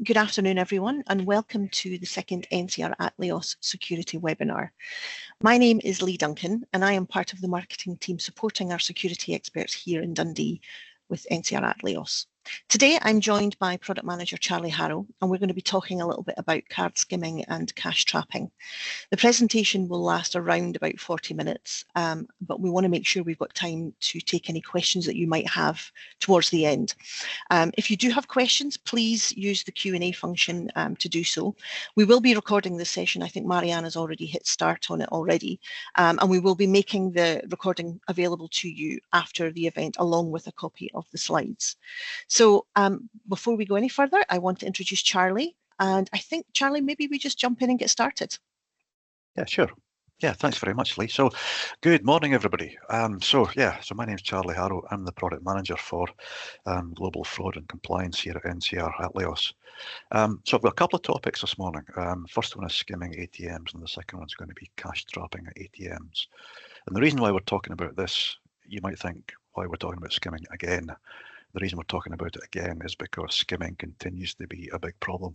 Good afternoon, everyone, and welcome to the second NCR Atleos security webinar. My name is Lee Duncan, and I am part of the marketing team supporting our security experts here in Dundee with NCR Atleos. Today, I'm joined by Product Manager Charlie Harrow, and we're going to be talking a little bit about card skimming and cache trapping. The presentation will last around about 40 minutes, but we want to make sure we've got time to take any questions that you might have towards the end. If you do have questions, please use the Q&A function to do so. We will be recording this session. I think Marianne has already hit start on it already, and we will be making the recording available to you after the event, along with a copy of the slides. So before we go any further, I want to introduce Charlie. And I think, Charlie, maybe we just jump in and get started. Yeah, sure. Yeah, thanks very much, Lee. So good morning, everybody. So my name's Charlie Harrow. I'm the product manager for global fraud and compliance here at NCR Atleos. So I've got a couple of topics this morning. First one is skimming ATMs, and the second one's going to be cache trapping at ATMs. And the reason why we're talking about this, you might think, why we're talking about skimming again. The reason we're talking about it again is because skimming continues to be a big problem,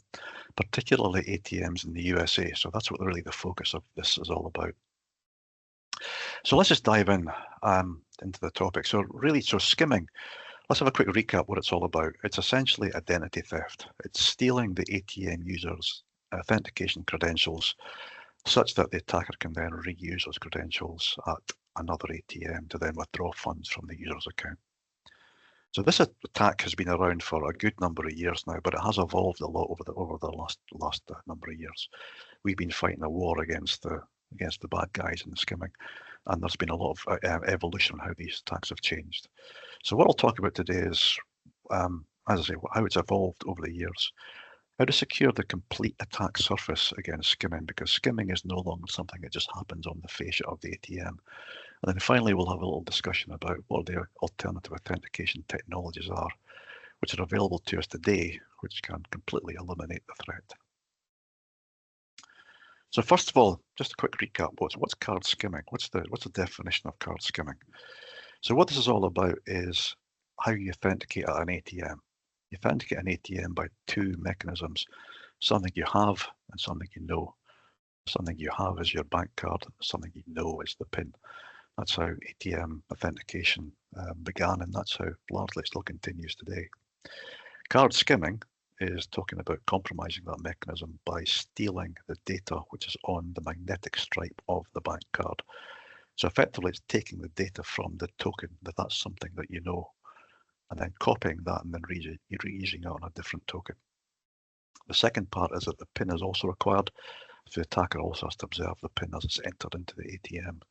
particularly ATMs in the USA. So that's what really the focus of this is all about. So let's just dive in into the topic. So skimming, let's have a quick recap what it's all about. It's essentially identity theft. It's stealing the ATM user's authentication credentials such that the attacker can then reuse those credentials at another ATM to then withdraw funds from the user's account. So this attack has been around for a good number of years now, but it has evolved a lot over the last number of years. We've been fighting a war against the bad guys in the skimming, and there's been a lot of evolution on how these attacks have changed. So what I'll talk about today is, as I say, how it's evolved over the years, how to secure the complete attack surface against skimming, because skimming is no longer something that just happens on the fascia of the ATM. And then finally, we'll have a little discussion about what the alternative authentication technologies are, which are available to us today, which can completely eliminate the threat. So first of all, just a quick recap, what's card skimming? What's the definition of card skimming? So what this is all about is how you authenticate at an ATM. You authenticate an ATM by two mechanisms, something you have and something you know. Something you have is your bank card, something you know is the PIN. That's how ATM authentication began, and that's how largely it still continues today. Card skimming is talking about compromising that mechanism by stealing the data which is on the magnetic stripe of the bank card. So effectively, it's taking the data from the token, that's something that you know, and then copying that and then reusing it on a different token. The second part is that the PIN is also required. So the attacker also has to observe the PIN as it's entered into the ATM.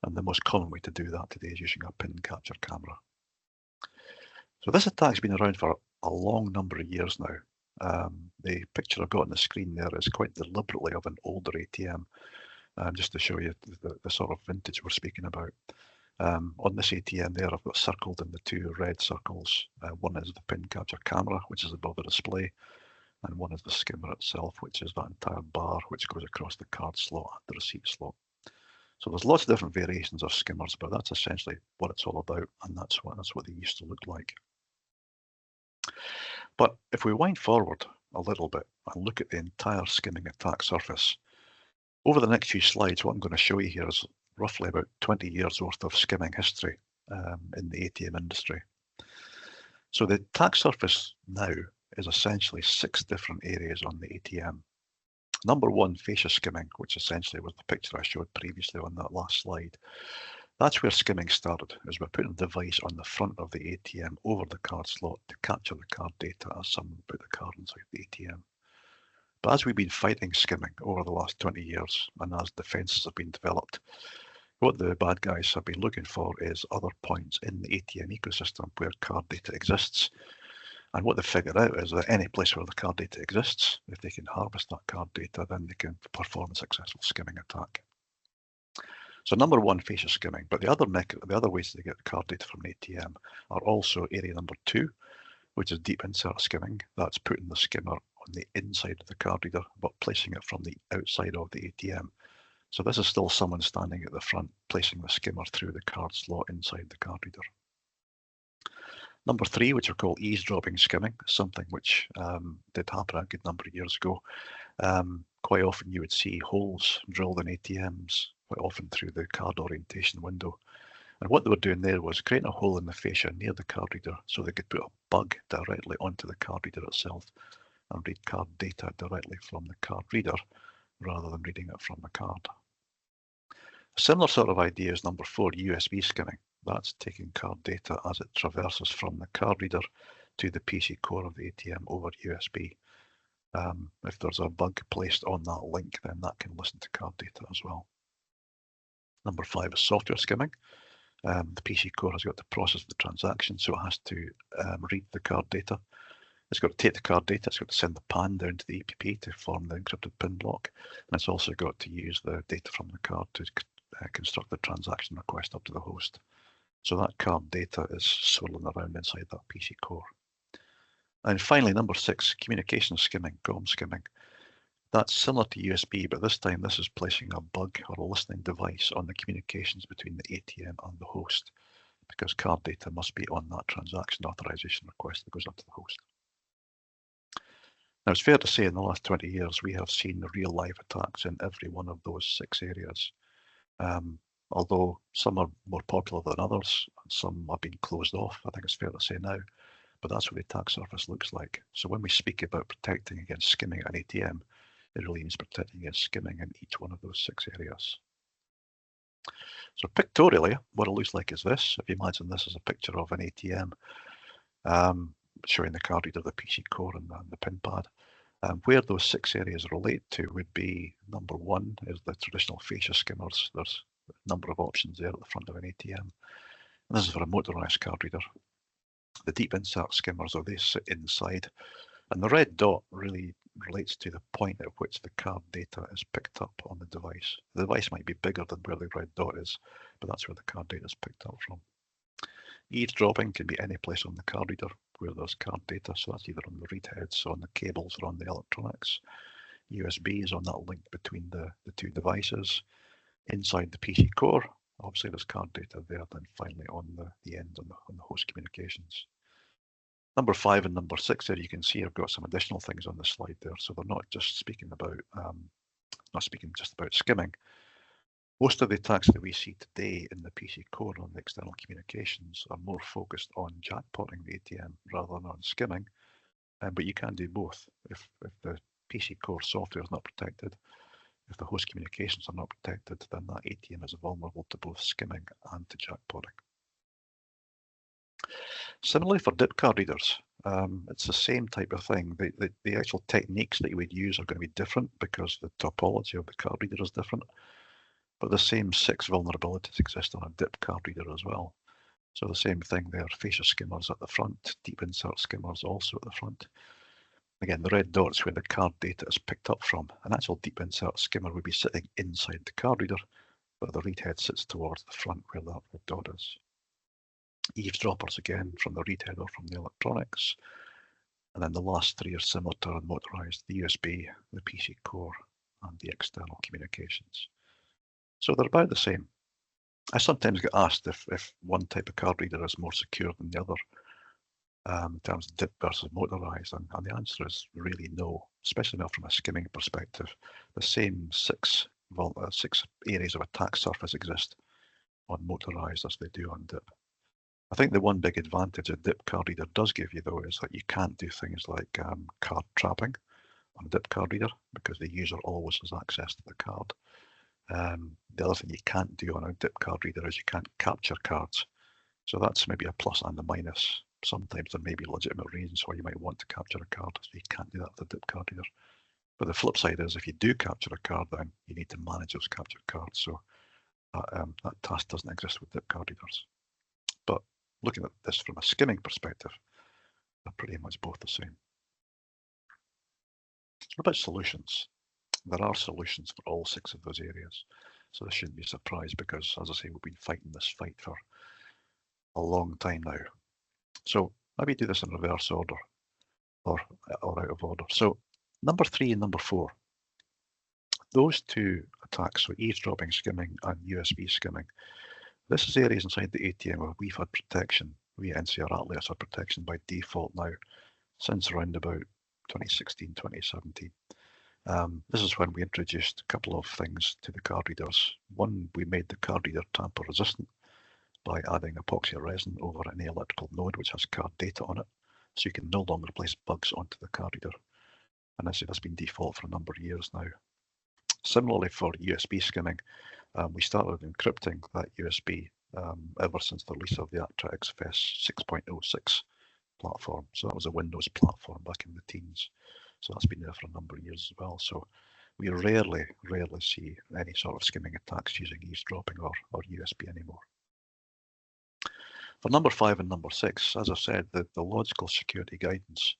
And the most common way to do that today is using a PIN capture camera. So this attack's been around for a long number of years now. The picture I've got on the screen there is quite deliberately of an older ATM, just to show you the sort of vintage we're speaking about. On this ATM there, I've got circled in the two red circles. One is the PIN capture camera, which is above the display, and one is the skimmer itself, which is that entire bar which goes across the card slot and the receipt slot. So there's lots of different variations of skimmers, but that's essentially what it's all about, and that's what they used to look like. But if we wind forward a little bit and look at the entire skimming attack surface, over the next few slides, what I'm going to show you here is roughly about 20 years worth of skimming history in the ATM industry. So the attack surface now is essentially 6 different areas on the ATM. Number one, fascia skimming, which essentially was the picture I showed previously on that last slide. That's where skimming started, is we're putting the device on the front of the ATM over the card slot to capture the card data as someone put the card inside the ATM. But as we've been fighting skimming over the last 20 years, and as defences have been developed, what the bad guys have been looking for is other points in the ATM ecosystem where card data exists. And what they figured out is that any place where the card data exists, if they can harvest that card data, then they can perform a successful skimming attack. So number one, fascia skimming, but the other ways to get the card data from the ATM are also area number 2, which is deep insert skimming. That's putting the skimmer on the inside of the card reader, but placing it from the outside of the ATM. So this is still someone standing at the front, placing the skimmer through the card slot inside the card reader. Number 3, which are called eavesdropping skimming, something which did happen a good number of years ago. Quite often you would see holes drilled in ATMs, quite often through the card orientation window. And what they were doing there was creating a hole in the fascia near the card reader so they could put a bug directly onto the card reader itself and read card data directly from the card reader rather than reading it from the card. A similar sort of idea is number 4, USB skimming. That's taking card data as it traverses from the card reader to the PC core of the ATM over USB. If there's a bug placed on that link, then that can listen to card data as well. Number 5 is software skimming. The PC core has got to process the transaction, so it has to read the card data. It's got to take the card data, it's got to send the PAN down to the EPP to form the encrypted PIN block, and it's also got to use the data from the card to construct the transaction request up to the host. So that card data is swirling around inside that PC core. And finally, number 6, communication skimming, COM skimming. That's similar to USB, but this time this is placing a bug or a listening device on the communications between the ATM and the host, because card data must be on that transaction authorization request that goes up to the host. Now, it's fair to say in the last 20 years, we have seen real live attacks in every one of those 6 areas. Although some are more popular than others, and some have been closed off, I think it's fair to say now, but that's what the attack surface looks like. So when we speak about protecting against skimming at an ATM, it really means protecting against skimming in each one of those 6 areas. So pictorially, what it looks like is this. If you imagine this as a picture of an ATM, showing the card reader, the PC core, and the PIN pad. Where those 6 areas relate to would be, number 1 is the traditional fascia skimmers. There's a number of options there at the front of an ATM. And this is for a motorised card reader. The deep insert skimmers, they sit inside. And the red dot really relates to the point at which the card data is picked up on the device. The device might be bigger than where the red dot is, but that's where the card data is picked up from. Eavesdropping can be any place on the card reader where there's card data, so that's either on the read heads, on the cables, or on the electronics. USB is on that link between the 2 devices. Inside the PC core, obviously there's card data there, then finally on the end on the host communications. Number 5 and number 6 there, you can see I've got some additional things on the slide there, so they're not just speaking about just about skimming. Most of the attacks that we see today in the PC core on the external communications are more focused on jackpotting the ATM rather than on skimming, but you can do both. If the PC core software is not protected, if the host communications are not protected, then that ATM is vulnerable to both skimming and to jackpotting. Similarly for dip card readers, it's the same type of thing. The actual techniques that you would use are going to be different because the topology of the card reader is different. But the same 6 vulnerabilities exist on a dip card reader as well. So the same thing there, fascia skimmers at the front, deep insert skimmers also at the front. Again, the red dot's where the card data is picked up from. An actual deep insert skimmer would be sitting inside the card reader, but the read head sits towards the front where that red dot is. Eavesdroppers, again, from the read head or from the electronics. And then the last 3 are similar to unmotorized, the USB, the PC core, and the external communications. So they're about the same. I sometimes get asked if one type of card reader is more secure than the other in terms of dip versus motorized, and the answer is really no, especially not from a skimming perspective. The same 6 areas of attack surface exist on motorized as they do on dip. I think the one big advantage a dip card reader does give you, though, is that you can't do things like card trapping on a dip card reader because the user always has access to the card. The other thing you can't do on a dip card reader is you can't capture cards. So that's maybe a plus and a minus. Sometimes there may be legitimate reasons why you might want to capture a card, so you can't do that with a dip card reader. But the flip side is if you do capture a card, then you need to manage those captured cards. So that task doesn't exist with dip card readers. But looking at this from a skimming perspective, they're pretty much both the same. What about solutions? There are solutions for all 6 of those areas. So this shouldn't be a surprise because, as I say, we've been fighting this fight for a long time now. So maybe do this in reverse order or out of order. So number 3 and number 4, those 2 attacks, so eavesdropping skimming and USB skimming, this is areas inside the ATM where we've had protection we at NCR Atleos have protection by default now since around about 2016, 2017. This is when we introduced a couple of things to the card readers. One, we made the card reader tamper resistant by adding epoxy resin over any electrical node which has card data on it, so you can no longer place bugs onto the card reader. And this has been default for a number of years now. Similarly for USB skimming, we started encrypting that USB ever since the release of the Actra XFS 6.06 platform. So that was a Windows platform back in the teens. So that's been there for a number of years as well. So we rarely see any sort of skimming attacks using eavesdropping or USB anymore. For number 5 and number 6, as I said, the logical security guidance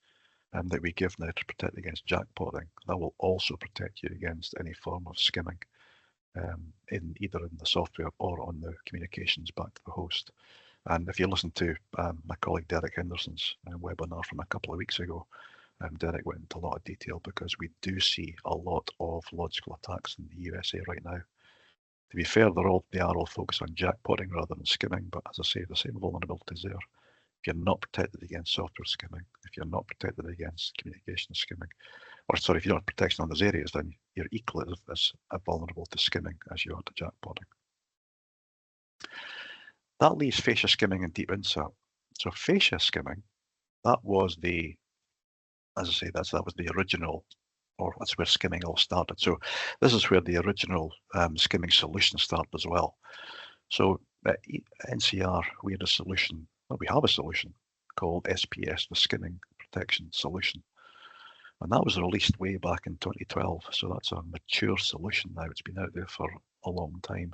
that we give now to protect against jackpotting, that will also protect you against any form of skimming either in the software or on the communications back to the host. And if you listen to my colleague Derek Henderson's webinar from a couple of weeks ago, Derek went into a lot of detail because we do see a lot of logical attacks in the USA right now. To be fair, they are all focused on jackpotting rather than skimming, but as I say, the same vulnerabilities there. If you're not protected against software skimming, if you're not protected against communication skimming, or sorry, if you don't have protection on those areas, then you're equally as vulnerable to skimming as you are to jackpotting. That leaves fascia skimming and deep insert. So fascia skimming, that was the, as I say, that was the original, or that's where skimming all started. So this is where the original skimming solution started as well. So at NCR, we had a solution, well, we have a solution called SPS, the Skimming Protection Solution. And that was released way back in 2012. So that's a mature solution now. It's been out there for a long time.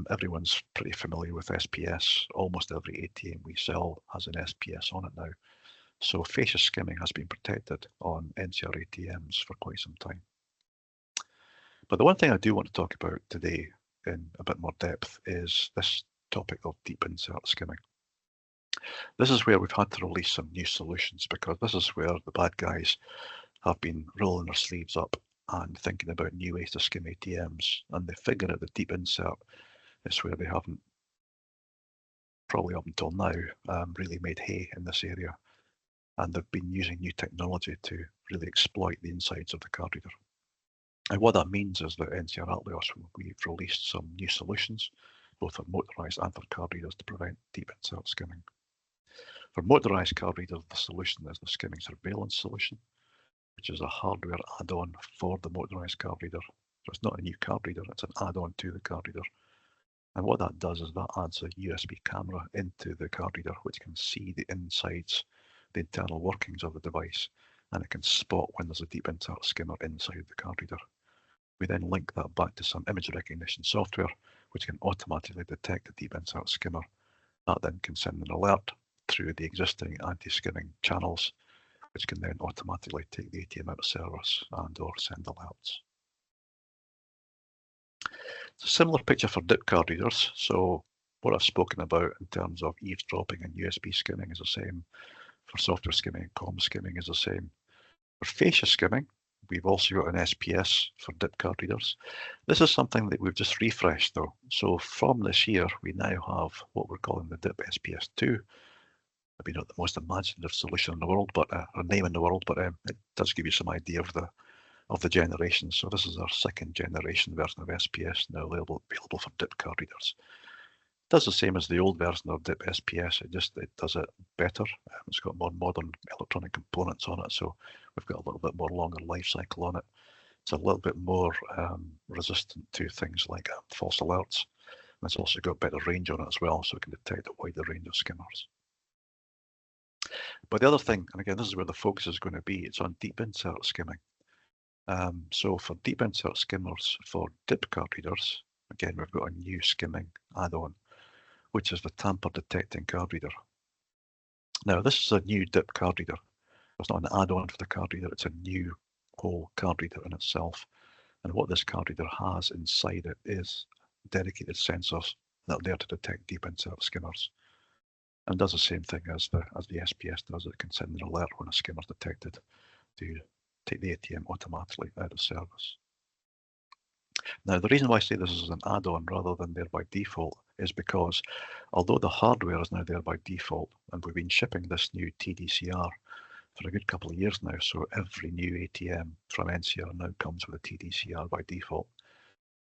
Everyone's pretty familiar with SPS. Almost every ATM we sell has an SPS on it now. So fascia skimming has been protected on NCR ATMs for quite some time. But the one thing I do want to talk about today in a bit more depth is this topic of deep insert skimming. This is where we've had to release some new solutions because this is where the bad guys have been rolling their sleeves up and thinking about new ways to skim ATMs, and they figure out the deep insert is where they haven't, probably up until now, really made hay in this area. And they've been using new technology to really exploit the insides of the card reader. And what that means is that NCR Atleos, we've released some new solutions, both for motorized and for card readers, to prevent deep insert skimming. For motorized card readers, the solution is the skimming surveillance solution, which is a hardware add-on for the motorized card reader. So it's not a new card reader, it's an add-on to the card reader. And what that does is that adds a USB camera into the card reader, which can see the insides, the internal workings of the device, and it can spot when there's a deep insert skimmer inside the card reader. We then link that back to some image recognition software, which can automatically detect the deep insert skimmer. That then can send an alert through the existing anti-skimming channels, which can then automatically take the ATM out of service and or send alerts. It's a similar picture for dip card readers. So what I've spoken about in terms of eavesdropping and USB skimming is the same. For software skimming and comm skimming is the same. For fascia skimming, we've also got an SPS for dip card readers. This is something that we've just refreshed though. So from this year, we now have what we're calling the dip SPS 2. Maybe not the most imaginative solution in the world, but or name in the world, but it does give you some idea of the generation. So this is our second generation version of SPS now available for dip card readers. It does the same as the old version of dip SPS, it does it better. It's got more modern electronic components on it, so we've got a little bit more longer life cycle on it. It's a little bit more resistant to things like false alerts. And it's also got better range on it as well, so it can detect a wider range of skimmers. But the other thing, and again, this is where the focus is going to be, it's on deep insert skimming. So for deep insert skimmers for dip card readers, again, we've got a new skimming add-on, which is the tamper detecting card reader. Now, this is a new dip card reader. It's not an add-on for the card reader, it's a new whole card reader in itself. And what this card reader has inside it is dedicated sensors that are there to detect deep insert skimmers. And does the same thing as the SPS does. It can send an alert when a skimmer is detected to take the ATM automatically out of service. Now, the reason why I say this is an add-on rather than there by default is because although the hardware is now there by default, and we've been shipping this new TDCR for a good couple of years now, so every new ATM from NCR now comes with a TDCR by default.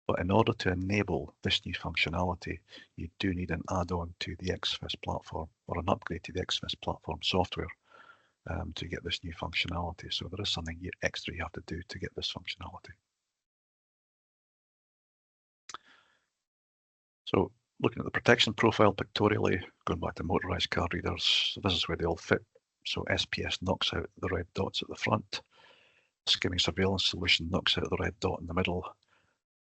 But in order to enable this new functionality, you do need an add-on to the XFIS platform or an upgrade to the XFIS platform software to get this new functionality. So there is something extra you have to do to get this functionality. So looking at the protection profile pictorially, going back to motorized card readers, so this is where they all fit. So SPS knocks out the red dots at the front. Skimming surveillance solution knocks out the red dot in the middle.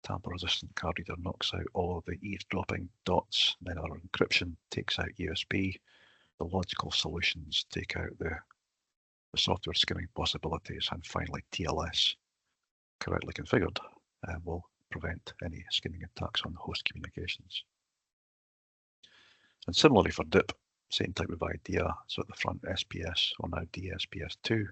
Tamper-resistant card reader knocks out all of the eavesdropping dots. Then our encryption takes out USB. The logical solutions take out the software skimming possibilities. And finally, TLS, correctly configured, will prevent any skimming attacks on host communications. And similarly for DIP, same type of idea. So at the front, SPS or now DSPS2.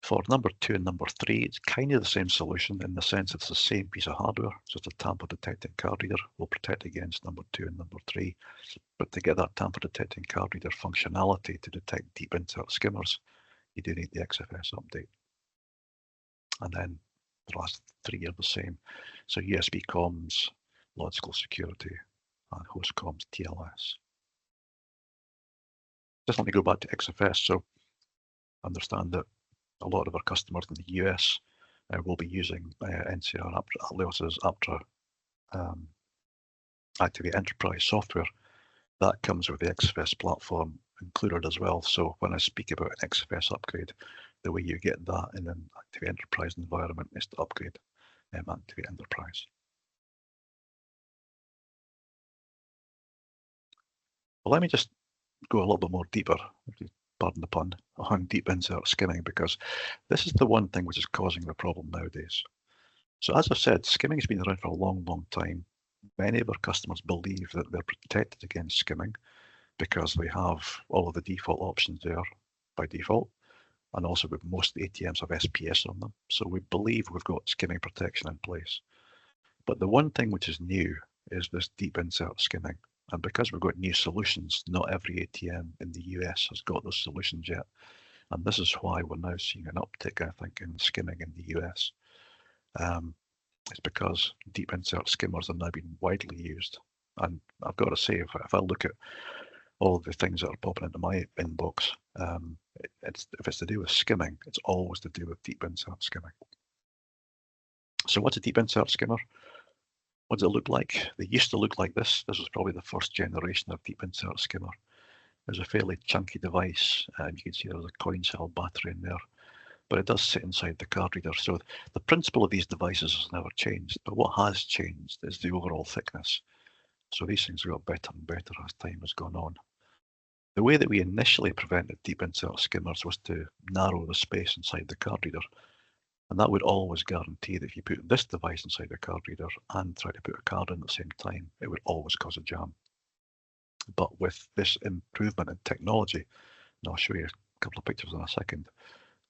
For number 2 and number 3, it's kind of the same solution in the sense it's the same piece of hardware. So it's a tamper detecting card reader will protect against number 2 and number 3. But to get that tamper detecting card reader functionality to detect deep insert skimmers, you do need the XFS update. And then the last 3 are the same. So USB comms, logical security, and host comms TLS. Just let me go back to XFS. So understand that a lot of our customers in the US will be using NCR Atleos' Aptra Activate Enterprise software. That comes with the XFS platform included as well. So when I speak about an XFS upgrade, the way you get that in an Activate Enterprise environment is to upgrade Activate Enterprise. Well, let me just go a little bit more deeper, pardon the pun, on deep insert skimming, because this is the one thing which is causing the problem nowadays. So as I said, skimming has been around for a long, long time. Many of our customers believe that they're protected against skimming because they have all of the default options there by default, and also with most ATMs have SPS on them. So we believe we've got skimming protection in place. But the one thing which is new is this deep insert skimming. And because we've got new solutions, not every ATM in the US has got those solutions yet. And this is why we're now seeing an uptick, I think, in skimming in the US. It's because deep insert skimmers are now being widely used. And I've got to say, if I look at all the things that are popping into my inbox, if it's to do with skimming, it's always to do with deep insert skimming. So what's a deep insert skimmer? What does it look like? They used to look like this. This was probably the first generation of deep insert skimmer. It was a fairly chunky device. You can see there's a coin cell battery in there, but it does sit inside the card reader. So the principle of these devices has never changed, but what has changed is the overall thickness. So these things got better and better as time has gone on. The way that we initially prevented deep insert skimmers was to narrow the space inside the card reader. And that would always guarantee that if you put this device inside the card reader and try to put a card in at the same time, it would always cause a jam. But with this improvement in technology, and I'll show you a couple of pictures in a second,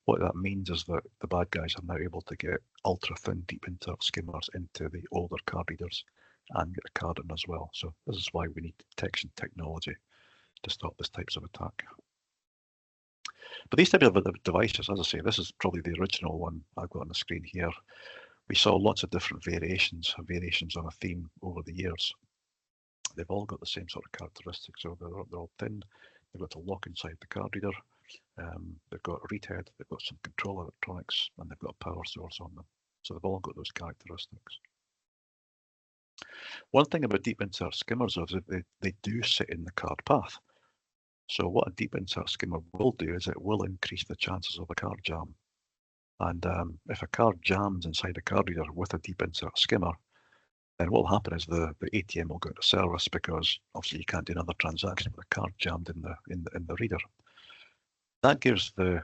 what that means is that the bad guys are now able to get ultra thin deep insert skimmers into the older card readers and get a card in as well. So this is why we need detection technology to stop these types of attack. But these types of devices, as I say, this is probably the original one I've got on the screen here. We saw lots of different variations on a theme over the years. They've all got the same sort of characteristics. So they're all thin. They've got a lock inside the card reader. They've got a read head. They've got some control electronics, and they've got a power source on them. So they've all got those characteristics. One thing about deep insert skimmers is that they do sit in the card path. So what a deep insert skimmer will do is it will increase the chances of a card jam. And if a card jams inside a card reader with a deep insert skimmer, then what will happen is the ATM will go into service because obviously you can't do another transaction with a card jammed in the reader. That gives the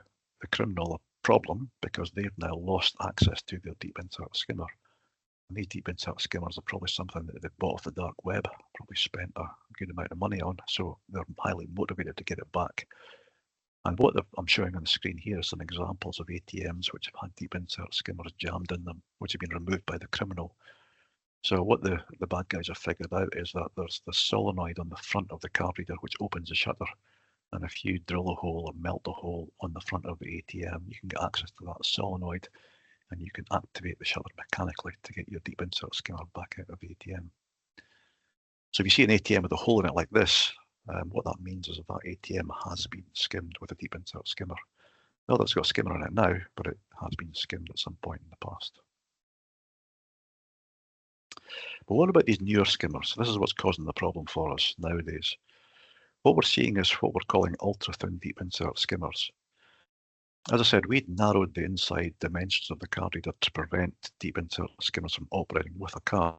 criminal a problem because they've now lost access to their deep insert skimmer. And these deep insert skimmers are probably something that they bought off the dark web, probably spent a good amount of money on, so they're highly motivated to get it back. And what I'm showing on the screen here is some examples of ATMs which have had deep insert skimmers jammed in them, which have been removed by the criminal. So what the bad guys have figured out is that there's the solenoid on the front of the card reader which opens the shutter, and if you drill a hole or melt a hole on the front of the ATM, you can get access to that solenoid and you can activate the shutter mechanically to get your deep insert skimmer back out of the ATM. So if you see an ATM with a hole in it like this, what that means is that ATM has been skimmed with a deep insert skimmer. Not that it's got a skimmer in it now, but it has been skimmed at some point in the past. But what about these newer skimmers? This is what's causing the problem for us nowadays. What we're seeing is what we're calling ultra-thin deep insert skimmers. As I said, we'd narrowed the inside dimensions of the card reader to prevent deep insert skimmers from operating with a card.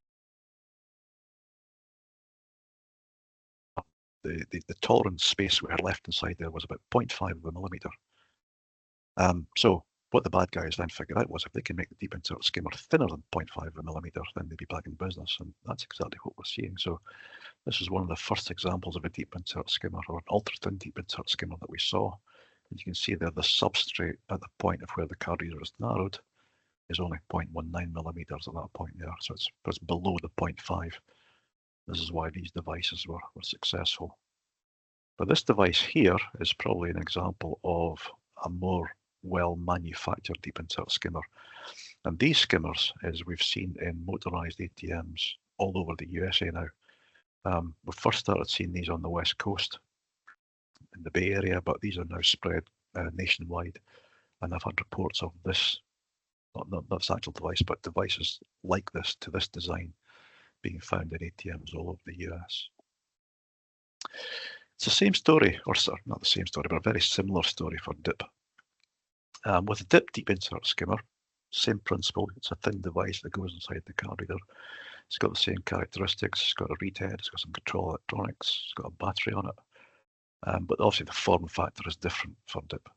The tolerance space we had left inside there was about 0.5 of a millimetre. So what the bad guys then figured out was if they can make the deep insert skimmer thinner than 0.5 of a millimetre, then they'd be back in business, and that's exactly what we're seeing. So this is one of the first examples of a deep insert skimmer, or an ultra-thin deep insert skimmer that we saw. And you can see there the substrate at the point of where the card reader is narrowed is only 0.19 millimetres at that point there, so it's below the 0.5. This is why these devices were successful. But this device here is probably an example of a more well-manufactured deep insert skimmer. And these skimmers, as we've seen in motorised ATMs all over the USA now. We first started seeing these on the West Coast in the Bay Area, but these are now spread nationwide. And I've had reports of this, not this actual device, but devices like this, to this design, being found in ATMs all over the US. It's the same story, or not the same story, but a very similar story for DIP. With a DIP deep insert skimmer, same principle. It's a thin device that goes inside the card reader. It's got the same characteristics. It's got a read head. It's got some control electronics. It's got a battery on it. But obviously the form factor is different for DIP.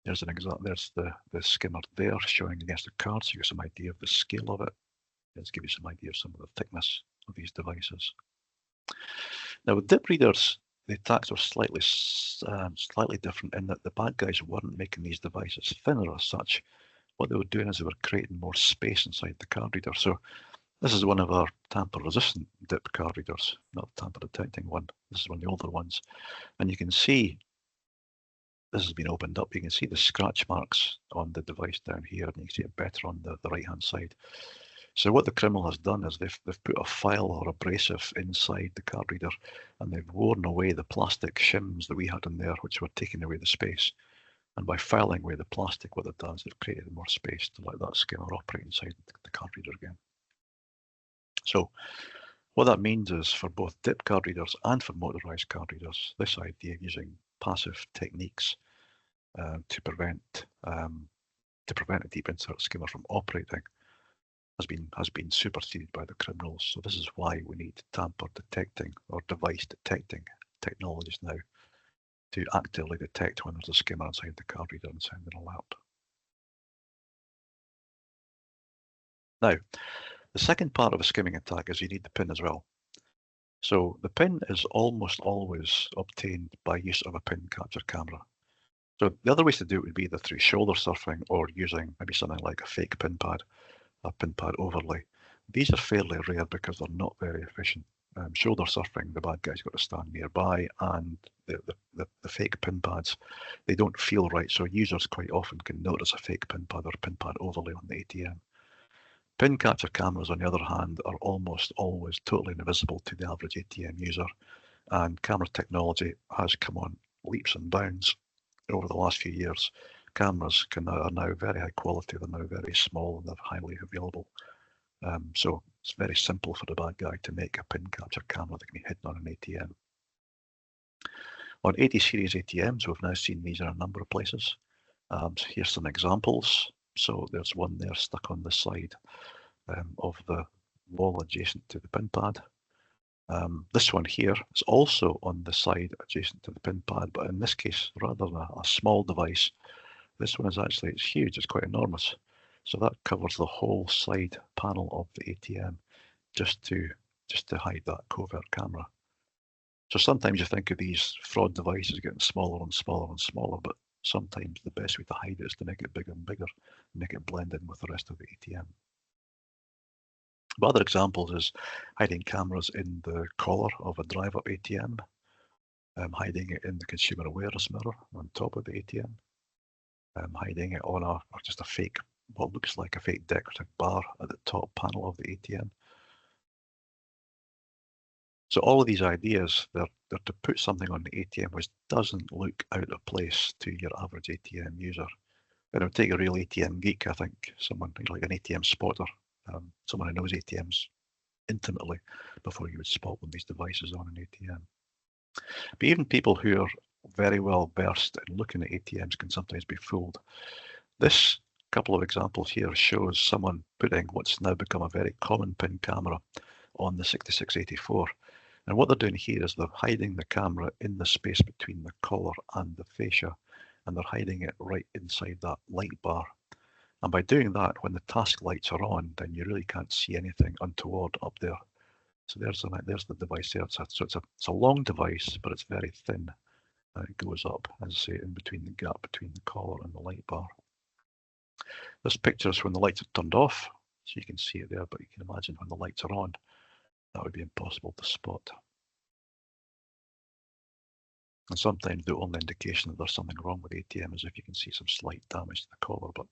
There's an example. There's the skimmer there showing against the card, so you get some idea of the scale of it. Let's give you some idea of some of the thickness of these devices. Now with DIP readers, the attacks were slightly different in that the bad guys weren't making these devices thinner as such. What they were doing is they were creating more space inside the card reader. So this is one of our tamper-resistant DIP card readers, not the tamper-detecting one. This is one of the older ones. And you can see, this has been opened up. You can see the scratch marks on the device down here, and you can see it better on the right-hand side. So what the criminal has done is they've put a file or abrasive inside the card reader, and they've worn away the plastic shims that we had in there, which were taking away the space. And by filing away the plastic, what they've done is they've created more space to let that skimmer operate inside the card reader again. So what that means is for both DIP card readers and for motorized card readers, this idea of using passive techniques to prevent a deep insert skimmer from operating has been superseded by the criminals. So this is why we need tamper detecting or device detecting technologies now to actively detect when there's a skimmer inside the card reader and send an alert. Now, the second part of a skimming attack is you need the PIN as well. So the PIN is almost always obtained by use of a PIN capture camera. So the other ways to do it would be either through shoulder surfing or using maybe something like a fake PIN pad, a PIN pad overlay. These are fairly rare because they're not very efficient. Shoulder surfing, the bad guy's got to stand nearby, and the fake PIN pads, they don't feel right, so users quite often can notice a fake PIN pad or a PIN pad overlay on the ATM. PIN capture cameras, on the other hand, are almost always totally invisible to the average ATM user, and camera technology has come on leaps and bounds over the last few years. Cameras are now very high quality, they're now very small, and they're highly available. So it's very simple for the bad guy to make a PIN capture camera that can be hidden on an ATM. On 80 series ATMs, we've now seen these in a number of places. So here's some examples. So there's one there stuck on the side of the wall adjacent to the PIN pad. This one here is also on the side adjacent to the PIN pad, but in this case, rather than a small device, this one is actually, it's huge, it's quite enormous. So that covers the whole side panel of the ATM just to hide that covert camera. So sometimes you think of these fraud devices getting smaller and smaller and smaller, but sometimes the best way to hide it is to make it bigger and bigger, make it blend in with the rest of the ATM. But other examples is hiding cameras in the collar of a drive-up ATM, hiding it in the consumer awareness mirror on top of the ATM, hiding it on or just a fake, what looks like a fake decorative bar at the top panel of the ATM. So all of these ideas, they're to put something on the ATM which doesn't look out of place to your average ATM user. And it would take a real ATM geek, I think, someone like an ATM spotter, someone who knows ATMs intimately before you would spot when these devices on an ATM. But even people who are very well versed in looking at ATMs can sometimes be fooled. This couple of examples here shows someone putting what's now become a very common PIN camera on the 6684. And what they're doing here is they're hiding the camera in the space between the collar and the fascia, and they're hiding it right inside that light bar. And by doing that, when the task lights are on, then you really can't see anything untoward up there. So there's the device there. So it's a long device, but it's very thin. And it goes up, as I say, in between the gap between the collar and the light bar. This picture is when the lights are turned off, so you can see it there, but you can imagine when the lights are on, that would be impossible to spot. And sometimes the only indication that there's something wrong with the ATM is if you can see some slight damage to the collar, but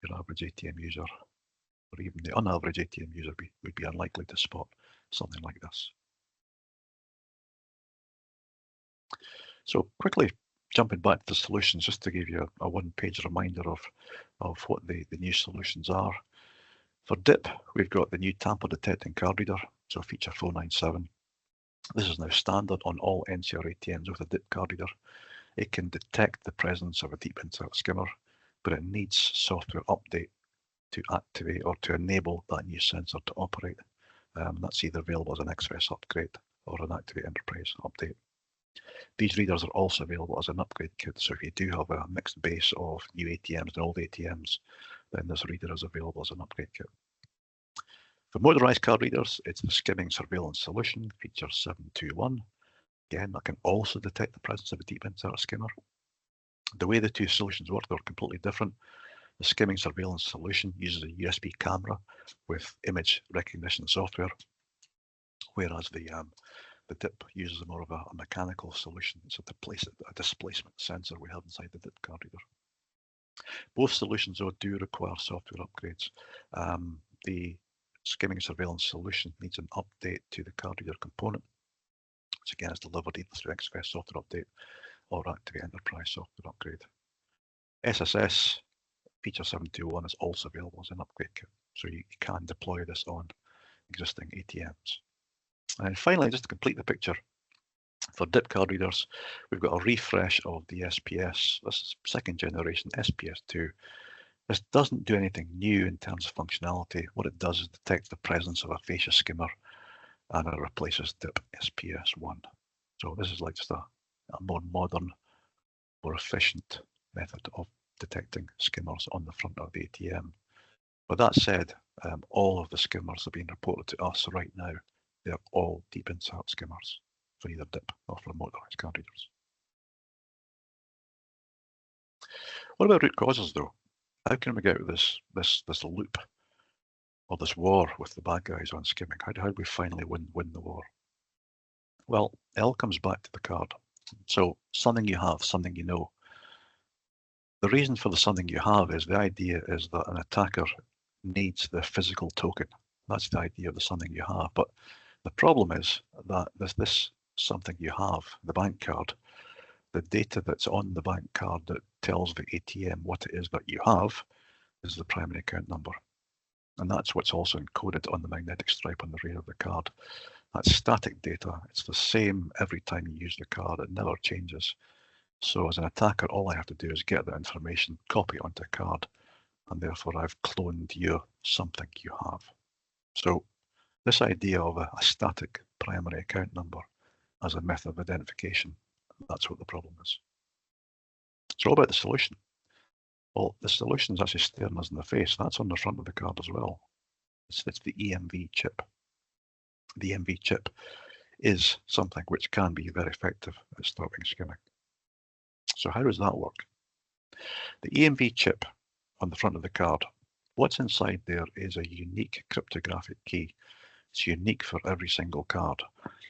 your average ATM user, or even the unaverage ATM user, would be unlikely to spot something like this. So quickly jumping back to the solutions, just to give you a one-page reminder of what the new solutions are. For DIP, we've got the new tamper detecting card reader, so feature 497. This is now standard on all NCR ATMs with a DIP card reader. It can detect the presence of a deep insert skimmer, but it needs software update to activate or to enable that new sensor to operate. That's either available as an XFS upgrade or an Activate Enterprise update. These readers are also available as an upgrade kit, so if you do have a mixed base of new ATMs and old ATMs, then this reader is available as an upgrade kit. For motorized card readers, it's the skimming surveillance solution, feature 721. Again, that can also detect the presence of a deep insert skimmer. The way the two solutions work, they're completely different. The skimming surveillance solution uses a USB camera with image recognition software, whereas the DIP uses more of a mechanical solution. It's a displacement sensor we have inside the DIP card reader. Both solutions, though, do require software upgrades. The skimming surveillance solution needs an update to the card reader component, which again is delivered either through XFS software update or Activate Enterprise software upgrade. SSS feature 721 is also available as an upgrade kit, so you can deploy this on existing ATMs. And finally, just to complete the picture, for DIP card readers, we've got a refresh of the SPS. This is second generation SPS2. This doesn't do anything new in terms of functionality. What it does is detect the presence of a fascia skimmer, and it replaces DIP SPS1. So this is like just a more modern, more efficient method of detecting skimmers on the front of the ATM. But that said, all of the skimmers that are being reported to us right now, they're all deep insert skimmers for either DIP or for motorized card readers. What about root causes though? How can we get out of this loop or this war with the bad guys on skimming? How do we finally win the war? Well, it all comes back to the card. So something you have, something you know. The reason for the something you have is the idea is that an attacker needs the physical token. That's the idea of the something you have. But the problem is that this something you have, the bank card, the data that's on the bank card that tells the ATM what it is that you have is the primary account number. And that's what's also encoded on the magnetic stripe on the rear of the card. That's static data. It's the same every time you use the card. It never changes. So as an attacker, all I have to do is get that information, copy it onto a card, and therefore I've cloned your something you have. So this idea of a static primary account number as a method of identification, that's what the problem is. So what about the solution? Well, the solution is actually staring us in the face. That's on the front of the card as well. It's the EMV chip. The EMV chip is something which can be very effective at stopping skimming. So how does that work? The EMV chip on the front of the card, what's inside there is a unique cryptographic key. It's unique for every single card.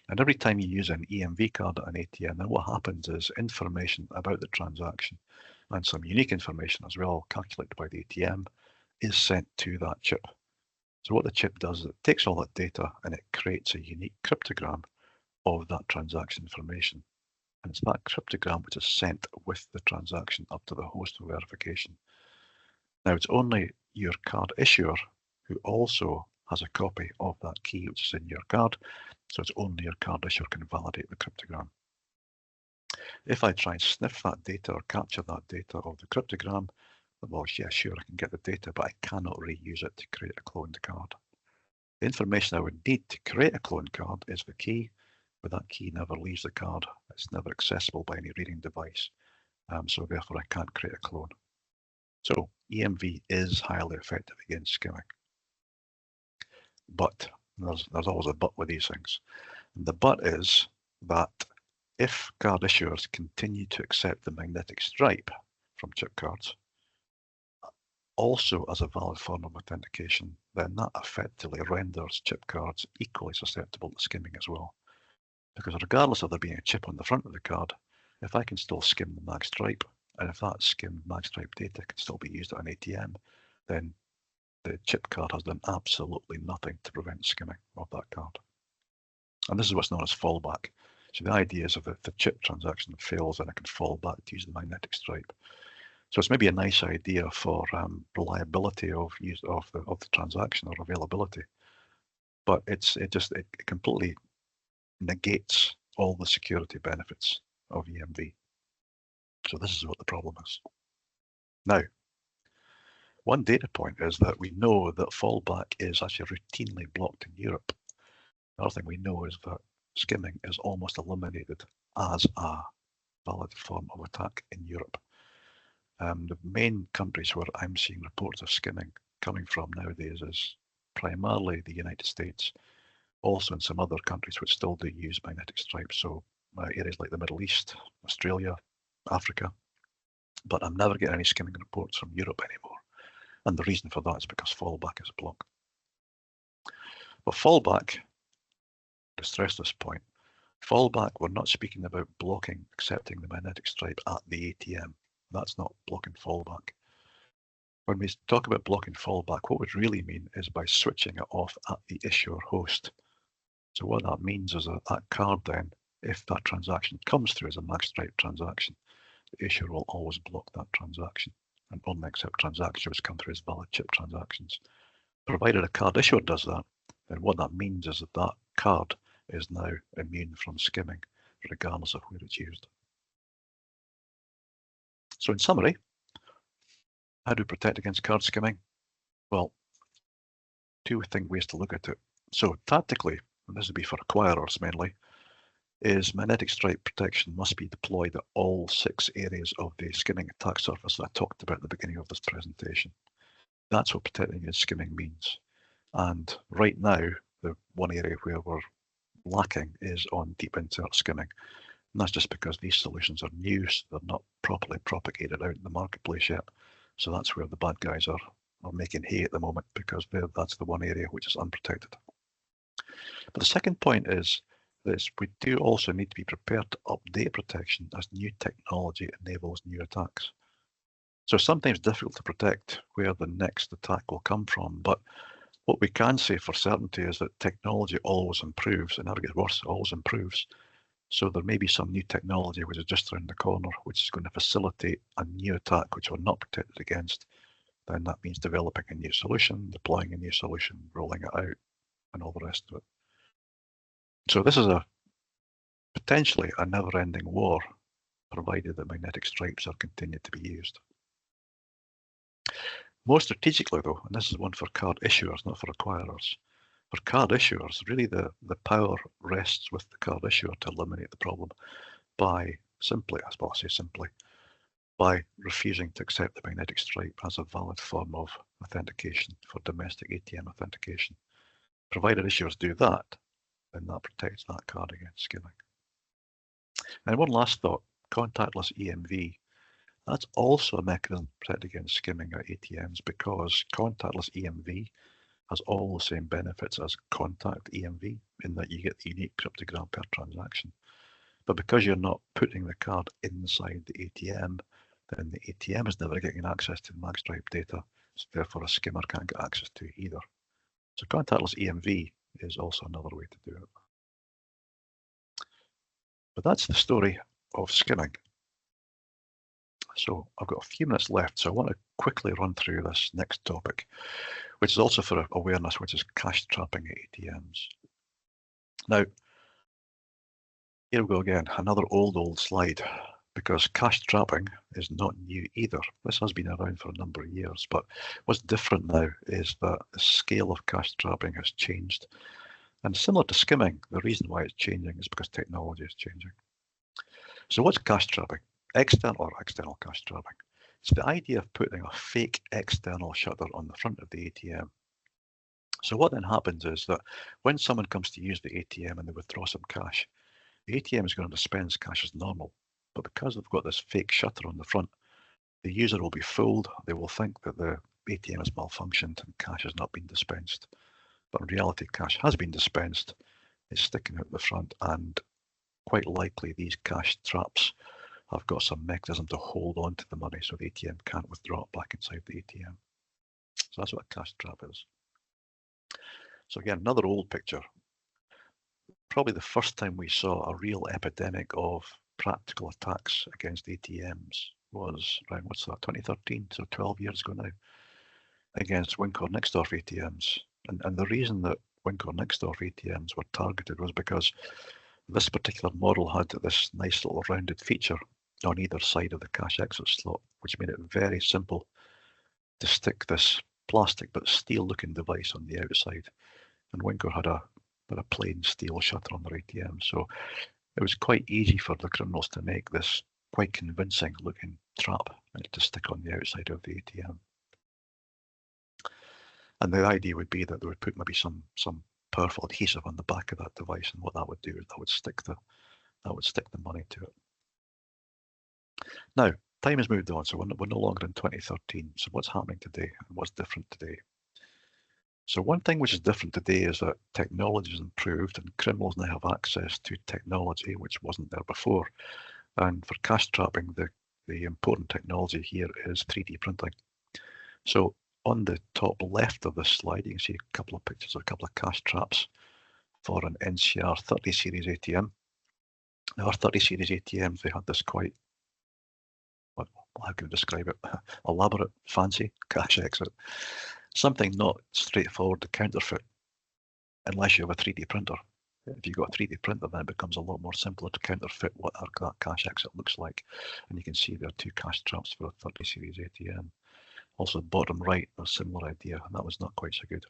And every time you use an EMV card at an ATM, then what happens is information about the transaction and some unique information as well, calculated by the ATM, is sent to that chip. So what the chip does is it takes all that data and it creates a unique cryptogram of that transaction information. And it's that cryptogram which is sent with the transaction up to the host for verification. Now, it's only your card issuer who also has a copy of that key which is in your card, so it's only your card issuer can validate the cryptogram. If I try and sniff that data or capture that data of the cryptogram, well, yeah, sure, I can get the data, but I cannot reuse it to create a cloned card. The information I would need to create a cloned card is the key, but that key never leaves the card. It's never accessible by any reading device, so therefore I can't create a clone. So EMV is highly effective against skimming. But there's always a but with these things. And the but is that if card issuers continue to accept the magnetic stripe from chip cards, also as a valid form of authentication, then that effectively renders chip cards equally susceptible to skimming as well. Because regardless of there being a chip on the front of the card, if I can still skim the mag stripe, and if that skimmed mag stripe data can still be used at an ATM, then the chip card has done absolutely nothing to prevent skimming of that card. And this is what's known as fallback. So the idea is if the chip transaction fails, then I can fall back to use the magnetic stripe. So it's maybe a nice idea for reliability of use of the transaction or availability, but it completely negates all the security benefits of EMV. So this is what the problem is. Now, one data point is that we know that fallback is actually routinely blocked in Europe. Another thing we know is that skimming is almost eliminated as a valid form of attack in Europe. The main countries where I'm seeing reports of skimming coming from nowadays is primarily the United States, also in some other countries which still do use magnetic stripes, so areas like the Middle East, Australia, Africa. But I'm never getting any skimming reports from Europe anymore. And the reason for that is because fallback is blocked. But fallback, to stress this point, fallback, we're not speaking about blocking accepting the magnetic stripe at the ATM. That's not blocking fallback. When we talk about blocking fallback, what we really mean is by switching it off at the issuer host. So what that means is that that card then, if that transaction comes through as a mag stripe transaction, the issuer will always block that transaction and only accept transactions which come through as valid chip transactions. Provided a card issuer does that, then what that means is that that card is now immune from skimming, regardless of where it's used. So in summary, how do we protect against card skimming? Well, two ways to look at it. So tactically, and this would be for acquirers mainly, is magnetic stripe protection must be deployed at all 6 areas of the skimming attack surface that I talked about at the beginning of this presentation. That's what protecting against skimming means. And right now, the one area where we're lacking is on deep insert skimming. And that's just because these solutions are new, so they're not properly propagated out in the marketplace yet. So that's where the bad guys are making hay at the moment, because that's the one area which is unprotected. But the second point is this: we do also need to be prepared to update protection as new technology enables new attacks. So it's sometimes difficult to predict where the next attack will come from, but what we can say for certainty is that technology always improves, and never gets worse, always improves. So there may be some new technology which is just around the corner, which is going to facilitate a new attack which we're not protected against. Then that means developing a new solution, deploying a new solution, rolling it out, and all the rest of it. So this is potentially a never-ending war, provided that magnetic stripes are continued to be used. More strategically though, and this is one for card issuers, not for acquirers, for card issuers, really the power rests with the card issuer to eliminate the problem by simply, by refusing to accept the magnetic stripe as a valid form of authentication for domestic ATM authentication. Provided issuers do that, then that protects that card against skimming. And one last thought, contactless EMV, that's also a mechanism to protect against skimming at ATMs because contactless EMV has all the same benefits as contact EMV in that you get the unique cryptogram per transaction. But because you're not putting the card inside the ATM, then the ATM is never getting access to the magstripe data, so therefore a skimmer can't get access to it either. So contactless EMV is also another way to do it. But that's the story of skimming. So I've got a few minutes left, so I want to quickly run through this next topic, which is also for awareness, which is cash trapping at ATMs. Now, here we go again, another old slide, because cash trapping is not new either. This has been around for a number of years, but what's different now is that the scale of cash trapping has changed. And similar to skimming, the reason why it's changing is because technology is changing. So what's cash trapping? External cash trapping. It's the idea of putting a fake external shutter on the front of the ATM. So what then happens is that when someone comes to use the ATM and they withdraw some cash, the ATM is going to dispense cash as normal. But because they've got this fake shutter on the front, the user will be fooled. They will think that the ATM has malfunctioned and cash has not been dispensed. But in reality, cash has been dispensed. It's sticking out the front, and quite likely these cash traps have got some mechanism to hold on to the money so the ATM can't withdraw it back inside the ATM. So that's what a cash trap is. So again, another old picture. Probably the first time we saw a real epidemic of practical attacks against ATMs was around, 2013, so 12 years ago now, against Wincore Nixdorf ATMs. And the reason that Wincore Nixdorf ATMs were targeted was because this particular model had this nice little rounded feature on either side of the cash exit slot, which made it very simple to stick this plastic but steel looking device on the outside. And Wincore had a plain steel shutter on their ATM. So it was quite easy for the criminals to make this quite convincing looking trap to stick on the outside of the ATM. And the idea would be that they would put maybe some powerful adhesive on the back of that device, and what that would do is that would stick the money to it. Now, time has moved on, so we're no longer in 2013. So what's happening today and what's different today? So one thing which is different today is that technology has improved and criminals now have access to technology which wasn't there before. And for cash trapping, the important technology here is 3D printing. So on the top left of this slide, you can see a couple of pictures of a couple of cash traps for an NCR 30 series ATM. Now, our 30 series ATMs, they had this quite, how can I describe it? Elaborate, fancy cash exit. Something not straightforward to counterfeit unless you have a 3D printer. If you've got a 3D printer, then it becomes a lot more simpler to counterfeit what our cash exit looks like. And you can see there are two cash traps for a 30 series ATM. Also, bottom right, a similar idea, and that was not quite so good.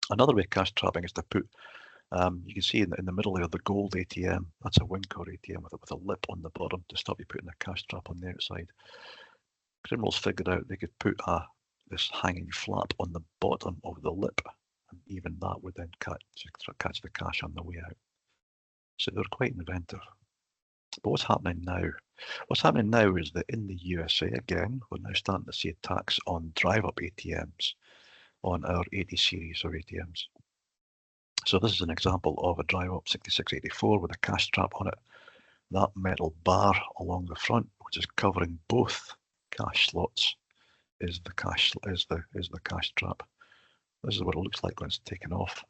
Another way of cash trapping is to put, you can see in the middle there, the gold ATM, that's a Wincore ATM with a lip on the bottom to stop you putting a cash trap on the outside. Criminals figured out they could put this hanging flap on the bottom of the lip, and even that would then catch the cash on the way out. So they're quite inventive. But what's happening now? What's happening now is that in the USA, again, we're now starting to see attacks on drive-up ATMs on our 80 series of ATMs. So this is an example of a drive-up 6684 with a cash trap on it. That metal bar along the front, which is covering both cash slots, is the cash trap. This is what it looks like when it's taken off.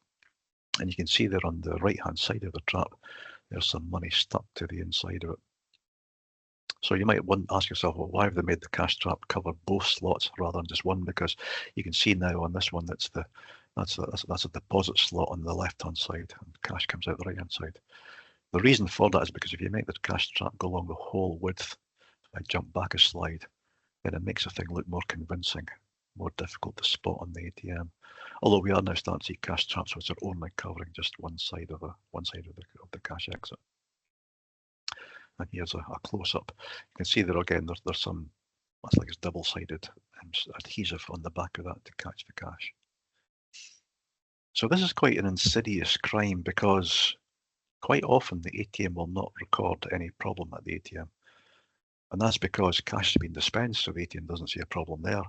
And you can see there on the right-hand side of the trap, there's some money stuck to the inside of it. So you might ask yourself, well, why have they made the cash trap cover both slots rather than just one? Because you can see now on this one that's a deposit slot on the left-hand side, and cash comes out the right-hand side. The reason for that is because if you make the cash trap go along the whole width, if I jump back a slide, then it makes the thing look more convincing, more difficult to spot on the ATM. Although we are now starting to see cash traps which are only covering just one side of the cash exit. And here's a close-up. You can see there again, there's some, that's like it's double-sided adhesive on the back of that to catch the cash. So this is quite an insidious crime because quite often the ATM will not record any problem at the ATM. And that's because cash has been dispensed, so the ATM doesn't see a problem there.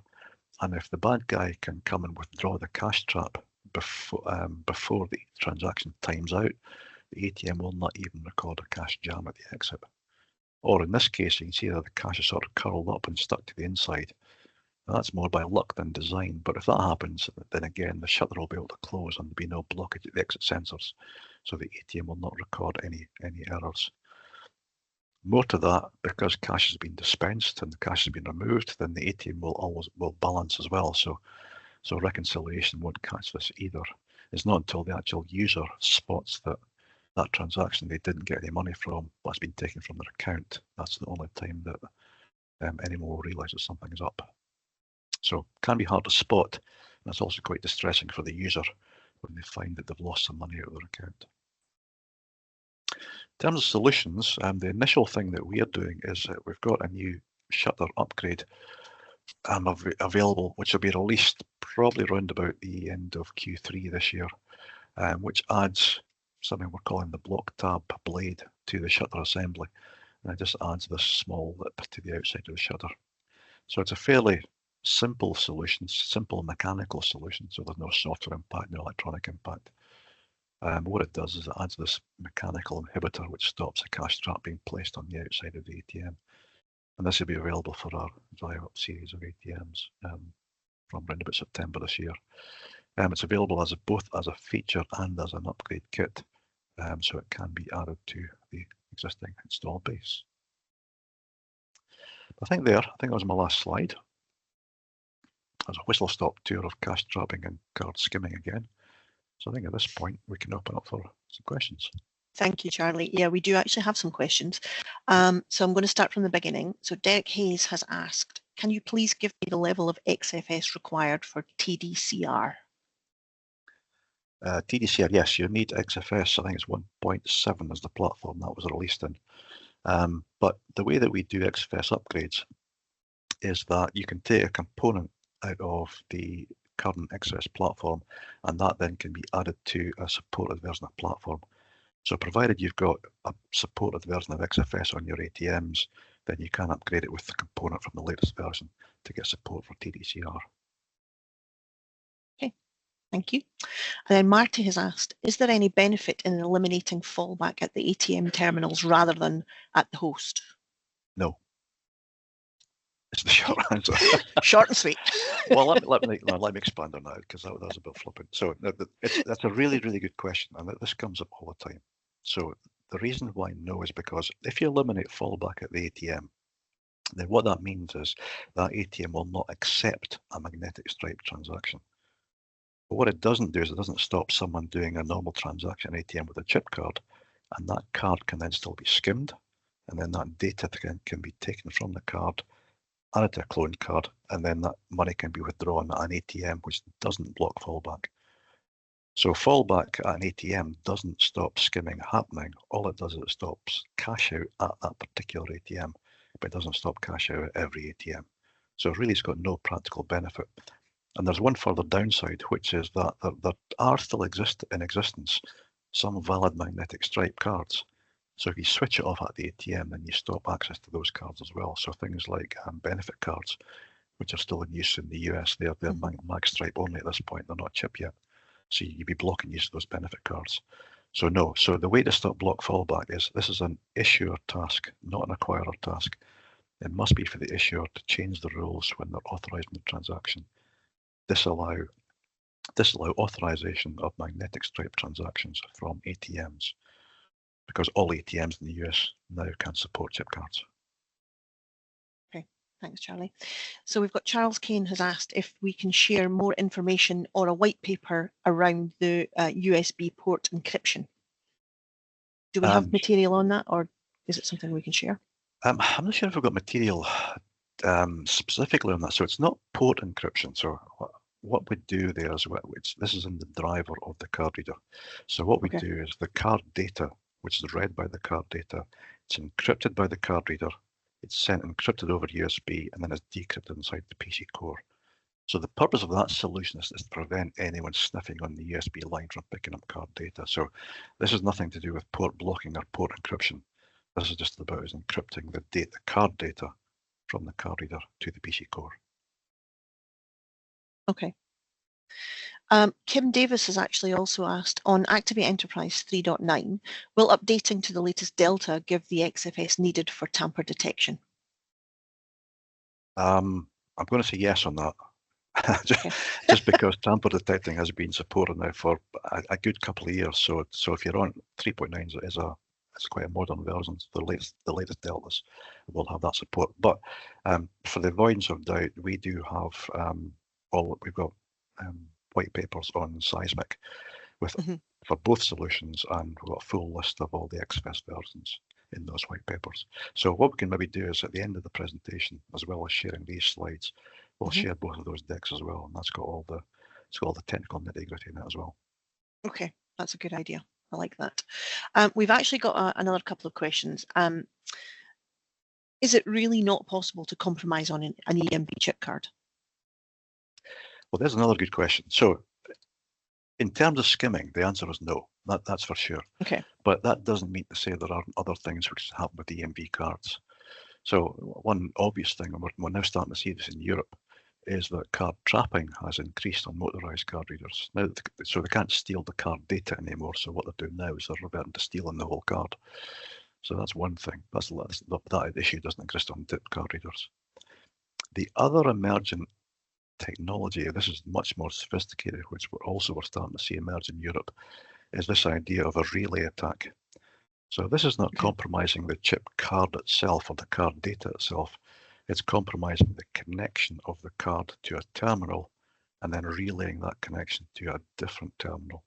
And if the bad guy can come and withdraw the cash trap before the transaction times out, the ATM will not even record a cash jam at the exit. Or in this case, you can see that the cash is sort of curled up and stuck to the inside. Now, that's more by luck than design, but if that happens, then again, the shutter will be able to close and there'll be no blockage at the exit sensors, so the ATM will not record any errors. More to that, because cash has been dispensed and the cash has been removed, then the ATM will balance as well. So reconciliation won't catch this either. It's not until the actual user spots that transaction they didn't get any money from, but it's been taken from their account. That's the only time that anyone will realise that something is up. So it can be hard to spot, and it's also quite distressing for the user when they find that they've lost some money out of their account. In terms of solutions, the initial thing that we are doing is that we've got a new shutter upgrade available, which will be released probably around about the end of Q3 this year, which adds something we're calling the block tab blade to the shutter assembly, and it just adds this small lip to the outside of the shutter. So it's a fairly simple solution, simple mechanical solution, so there's no software impact, no electronic impact. What it does is it adds this mechanical inhibitor which stops a cash trap being placed on the outside of the ATM. And this will be available for our drive-up series of ATMs from around about September this year. It's available both as a feature and as an upgrade kit, so it can be added to the existing install base. I think that was my last slide. There's a whistle-stop tour of cash trapping and card skimming again. So I think at this point we can open up for some questions. Thank you, Charlie. Yeah, we do actually have some questions. So I'm going to start from the beginning. So Derek Hayes has asked, can you please give me the level of XFS required for TDCR? TDCR, yes, you need XFS. I think it's 1.7 as the platform that was released in. But the way that we do XFS upgrades is that you can take a component out of the current XFS platform, and that then can be added to a supported version of platform. So provided you've got a supported version of XFS on your ATMs, then you can upgrade it with the component from the latest version to get support for TDCR. Okay, thank you. And then Marty has asked, is there any benefit in eliminating fallback at the ATM terminals rather than at the host? No. It's the short answer. Short and sweet. Well, let me expand on that, because that was a bit flippant. So that's a really, really good question, and this comes up all the time. So the reason why no is because if you eliminate fallback at the ATM, then what that means is that ATM will not accept a magnetic stripe transaction. But what it doesn't do is it doesn't stop someone doing a normal transaction ATM with a chip card, and that card can then still be skimmed, and then that data can be taken from the card, added to a cloned card, and then that money can be withdrawn at an ATM which doesn't block fallback. So fallback at an ATM doesn't stop skimming happening. All it does is it stops cash out at that particular ATM, but it doesn't stop cash out at every ATM. So really it's got no practical benefit. And there's one further downside, which is that there are still in existence some valid magnetic stripe cards. So if you switch it off at the ATM, then you stop access to those cards as well. So things like benefit cards, which are still in use in the US, they're mag stripe only at this point. They're not chip yet. So you'd be blocking use of those benefit cards. So no. So the way to stop block fallback is this is an issuer task, not an acquirer task. It must be for the issuer to change the rules when they're authorizing the transaction. Disallow authorization of magnetic stripe transactions from ATMs, because all ATMs in the US now can support chip cards. Okay, thanks, Charlie. So we've got Charles Kane has asked if we can share more information or a white paper around the USB port encryption. Do we have material on that, or is it something we can share? I'm not sure if we've got material specifically on that. So it's not port encryption. So what we do there is this is in the driver of the card reader. So what we do is the card data, which is read by the card data, it's encrypted by the card reader, it's sent encrypted over USB, and then it's decrypted inside the PC core. So the purpose of that solution is to prevent anyone sniffing on the USB line from picking up card data. So this has nothing to do with port blocking or port encryption. This is just about us encrypting the card data from the card reader to the PC core. Okay. Kim Davis has actually also asked, on Activate Enterprise 3.9, will updating to the latest Delta give the XFS needed for tamper detection? I'm going to say yes on that. just because tamper detecting has been supported now for a good couple of years. So if you're on 3.9, it's quite a modern version. The latest Deltas will have that support. But for the avoidance of doubt, we do have we've got white papers on seismic with for both solutions, and we've got a full list of all the XFS versions in those white papers. So what we can maybe do is at the end of the presentation, as well as sharing these slides, we'll share both of those decks as well, and that's got all the technical nitty-gritty in it as well. Okay, that's a good idea. I like that. We've actually got another couple of questions. Is it really not possible to compromise on an EMV chip card? Well, there's another good question. So in terms of skimming, the answer is no, that's for sure. Okay. But that doesn't mean to say there aren't other things which happen with EMV cards. So one obvious thing, and we're now starting to see this in Europe, is that card trapping has increased on motorised card readers. Now, so they can't steal the card data anymore. So what they're doing now is they're reverting to stealing the whole card. So that's one thing. That issue doesn't exist on dipped card readers. The other emergent technology, this is much more sophisticated, which we're starting to see emerge in Europe, is this idea of a relay attack. So this is not compromising the chip card itself or the card data itself. It's compromising the connection of the card to a terminal and then relaying that connection to a different terminal.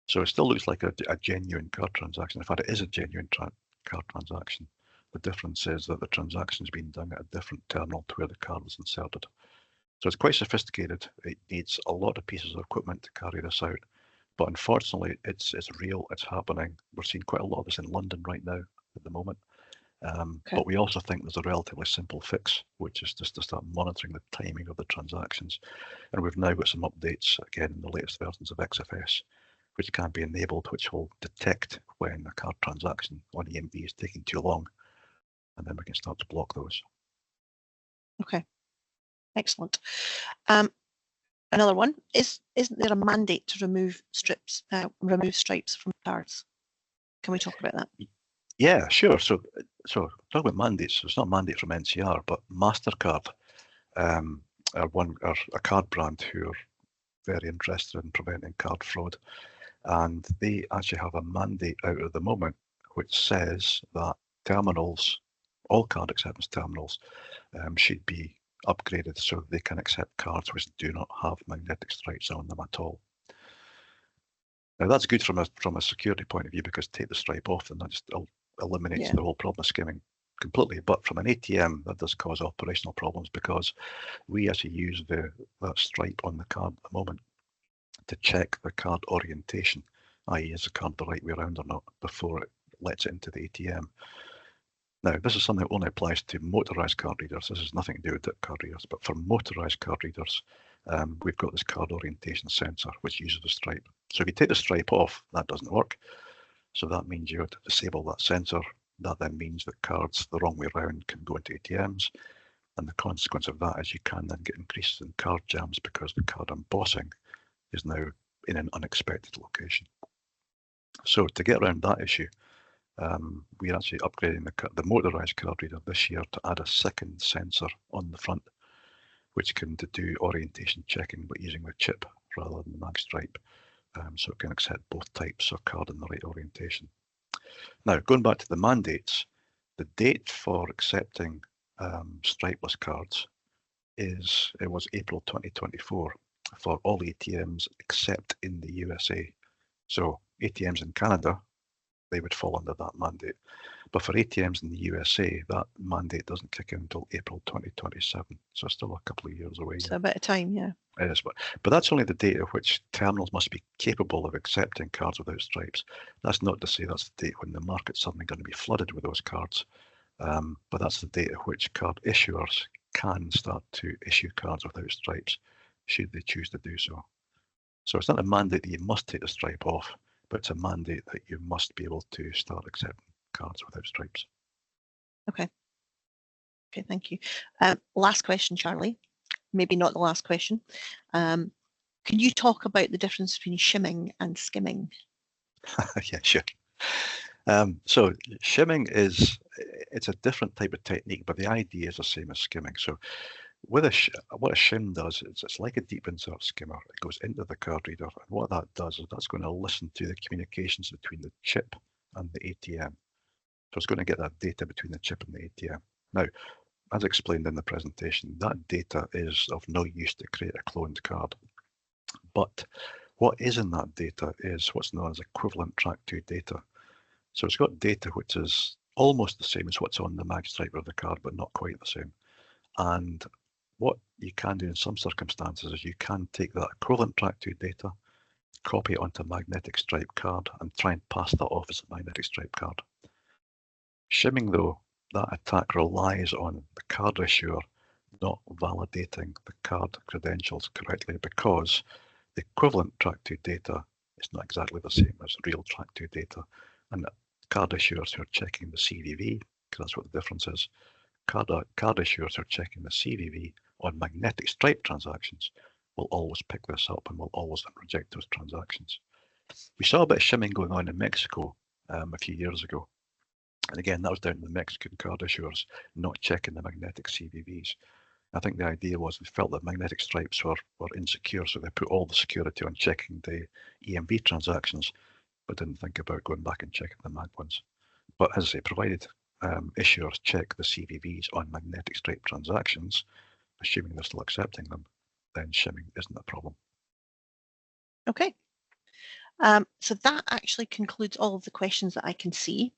So it still looks like a genuine card transaction. In fact, it is a genuine card transaction. The difference is that the transaction is being done at a different terminal to where the card is inserted. So it's quite sophisticated. It needs a lot of pieces of equipment to carry this out. But unfortunately, it's real, it's happening. We're seeing quite a lot of this in London right now at the moment. But we also think there's a relatively simple fix, which is just to start monitoring the timing of the transactions. And we've now got some updates, again, in the latest versions of XFS, which can be enabled, which will detect when a card transaction on EMV is taking too long. And then we can start to block those. Okay, excellent. Another one, isn't there a mandate to remove stripes from cards? Can we talk about that? Yeah, sure. So talk about mandates. It's not a mandate from NCR, but MasterCard are a card brand who are very interested in preventing card fraud, and they actually have a mandate out at the moment which says that terminals, all card acceptance terminals, should be upgraded so they can accept cards which do not have magnetic stripes on them at all. Now that's good from a security point of view, because take the stripe off and that just eliminates the whole problem of skimming completely. But from an ATM, that does cause operational problems, because we actually use that stripe on the card at the moment to check the card orientation, i.e. is the card the right way around or not, before it lets it into the ATM. Now, this is something that only applies to motorised card readers. This has nothing to do with dip card readers, but for motorised card readers, we've got this card orientation sensor which uses the stripe. So if you take the stripe off, that doesn't work. So that means you have to disable that sensor. That then means that cards the wrong way around can go into ATMs. And the consequence of that is you can then get increases in card jams because the card embossing is now in an unexpected location. So to get around that issue, we're actually upgrading the motorised card reader this year to add a second sensor on the front, which can do orientation checking but using the chip rather than the mag stripe. So it can accept both types of card in the right orientation. Now, going back to the mandates, the date for accepting stripeless cards was April 2024 for all ATMs except in the USA. So ATMs in Canada, they would fall under that mandate. But for ATMs in the USA, that mandate doesn't kick in until April 2027. So it's still a couple of years away. So a bit of time, yeah. It is, but that's only the date at which terminals must be capable of accepting cards without stripes. That's not to say that's the date when the market's suddenly going to be flooded with those cards. But that's the date at which card issuers can start to issue cards without stripes, should they choose to do so. So it's not a mandate that you must take the stripe off, but it's a mandate that you must be able to start accepting cards without stripes. Okay. Okay, thank you. Last question, Charlie. Maybe not the last question. Can you talk about the difference between shimming and skimming? Yeah, sure. So shimming it's a different type of technique, but the idea is the same as skimming. So with what a shim does is it's like a deep insert skimmer. It goes into the card reader, and what that does is that's going to listen to the communications between the chip and the ATM. So it's going to get that data between the chip and the ATM. Now, as explained in the presentation, that data is of no use to create a cloned card. But what is in that data is what's known as equivalent track-to data. So it's got data which is almost the same as what's on the mag stripe of the card, but not quite the same. And what you can do in some circumstances is you can take that equivalent track-to data, copy it onto a magnetic stripe card, and try and pass that off as a magnetic stripe card. Shimming, though, that attack relies on the card issuer not validating the card credentials correctly, because the equivalent track-to data is not exactly the same as real track-to data. And card issuers who are checking the CVV, because that's what the difference is, card issuers who are checking the CVV on magnetic stripe transactions will always pick this up and will always reject those transactions. We saw a bit of shimming going on in Mexico a few years ago. And again, that was down to the Mexican card issuers not checking the magnetic CVVs. I think the idea was they felt that magnetic stripes were insecure, so they put all the security on checking the EMV transactions, but didn't think about going back and checking the mag ones. But as I say, provided issuers check the CVVs on magnetic stripe transactions, assuming they're still accepting them, then shimming isn't a problem. Okay. So that actually concludes all of the questions that I can see.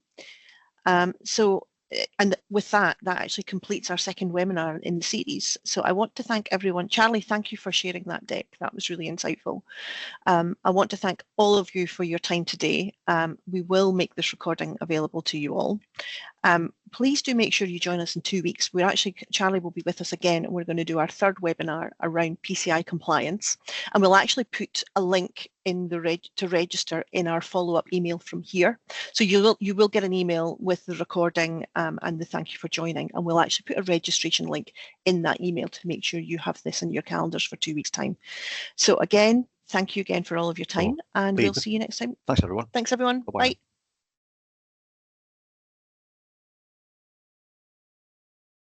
And with that actually completes our second webinar in the series. So I want to thank everyone. Charlie, thank you for sharing that deck. That was really insightful. I want to thank all of you for your time today. We will make this recording available to you all. Please do make sure you join us in 2 weeks. Charlie will be with us again, and we're going to do our third webinar around PCI compliance. And we'll actually put a link in to register in our follow-up email from here. So you will get an email with the recording and the thank you for joining. And we'll actually put a registration link in that email to make sure you have this in your calendars for 2 weeks' time. So again, thank you again for all of your time, and we'll see you next time. Thanks, everyone. Thanks, everyone. Bye-bye. Bye.